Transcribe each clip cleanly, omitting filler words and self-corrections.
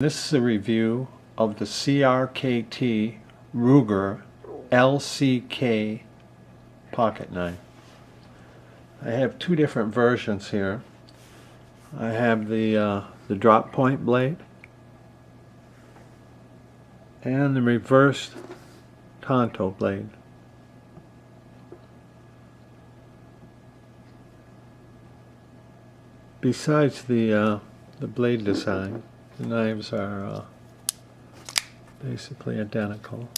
This is a review of the CRKT Ruger LCK pocket knife. I have two different versions here. I have the drop point blade and the reversed Tonto blade. Besides the blade design, the knives are basically identical.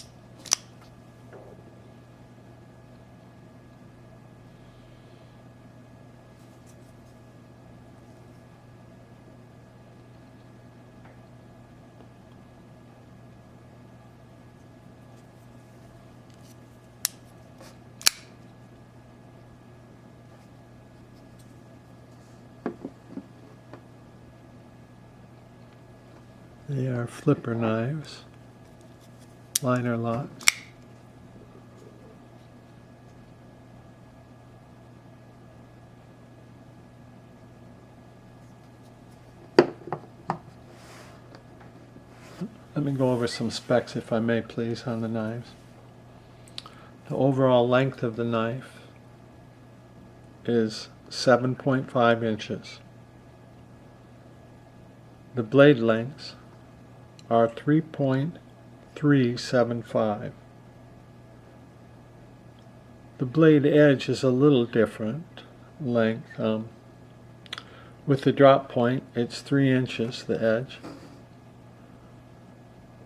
They are flipper knives, liner locks. Let me go over some specs, if I may please, on the knives. The overall length of the knife is 7.5 inches. The blade lengths are 3.375. The blade edge is a little different length. With the drop point, it's 3 inches, the edge.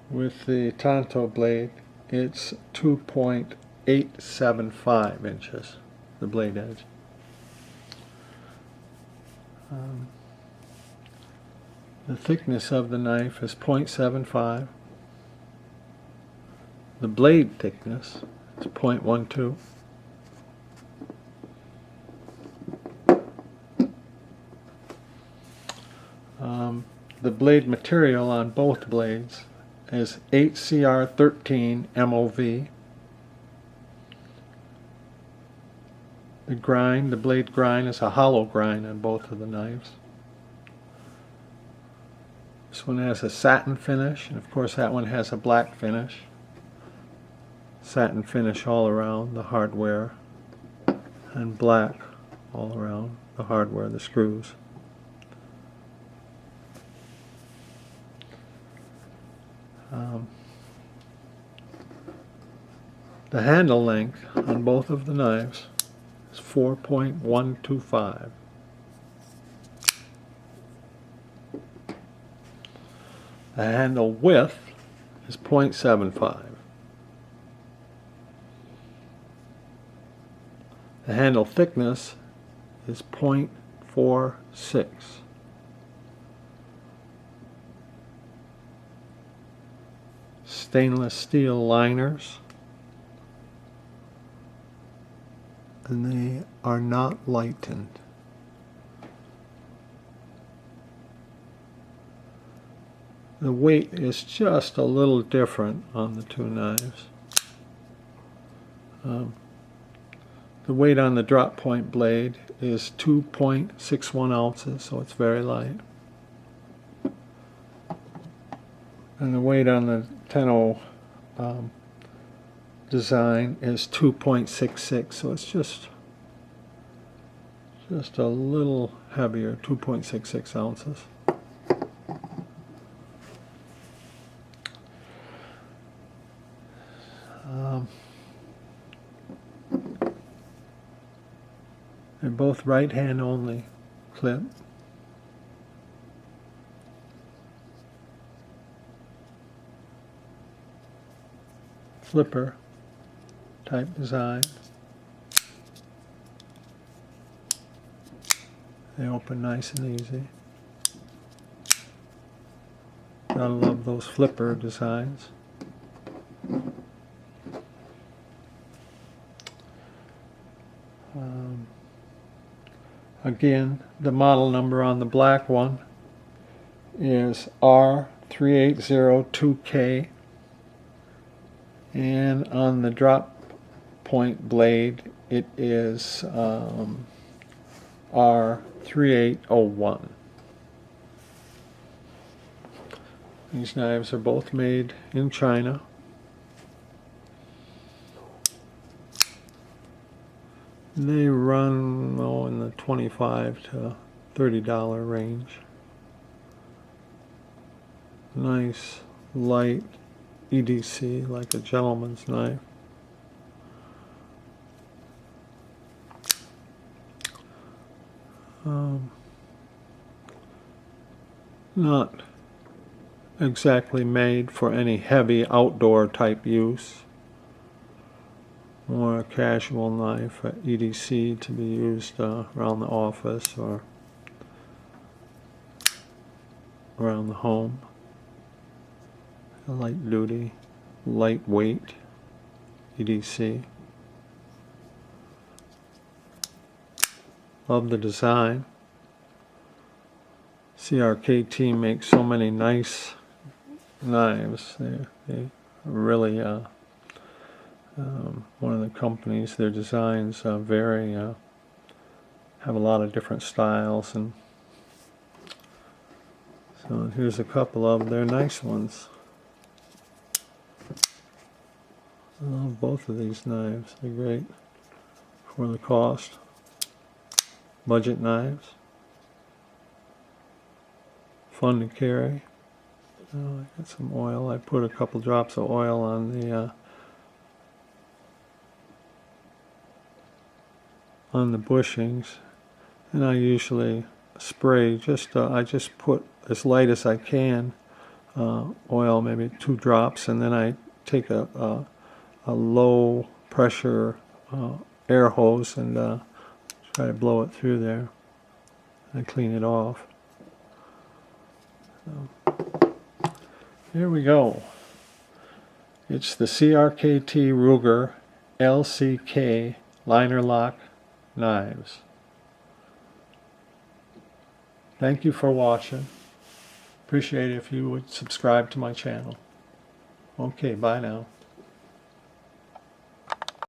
With the Tonto blade, it's 2.875 inches, the blade edge. The thickness of the knife is 0.75. The blade thickness is 0.12. The blade material on both blades is HCR13 MOV. The blade grind is a hollow grind on both of the knives. This one has a satin finish, and of course that one has a black finish. Satin finish all around the hardware, and black all around the hardware, the screws. The handle length on both of the knives is 4.125. The handle width is 0.75. The handle thickness is 0.46. Stainless steel liners, and they are not lightened. The weight is just a little different on the two knives. The weight on the drop point blade is 2.61 ounces, so it's very light. And the weight on the Tenno design is 2.66, so it's just a little heavier, 2.66 ounces. They're both right hand only clip. Flipper type design. They open nice and easy. Gotta love those flipper designs. Again, the model number on the black one is R3802K, and on the drop point blade it is R3801. These knives are both made in China. They run in the $25 to $30 range. Nice light EDC, like a gentleman's knife. Not exactly made for any heavy outdoor type use. More a casual knife, EDC, to be used around the office or around the home. Light duty, lightweight EDC. Love the design. CRKT makes so many nice knives. They really one of the companies. Their designs vary. Have a lot of different styles, and so here's a couple of their nice ones. I love both of these knives. They're great for the cost. Budget knives. Fun to carry. I got some oil. I put a couple drops of oil on the bushings, and I usually spray I just put as light as I can oil, maybe 2 drops, and then I take a low pressure air hose and try to blow it through there and clean it off. So, here we go. It's the CRKT Ruger LCK liner lock knives. Thank you for watching. Appreciate it if you would subscribe to my channel. Okay, bye now.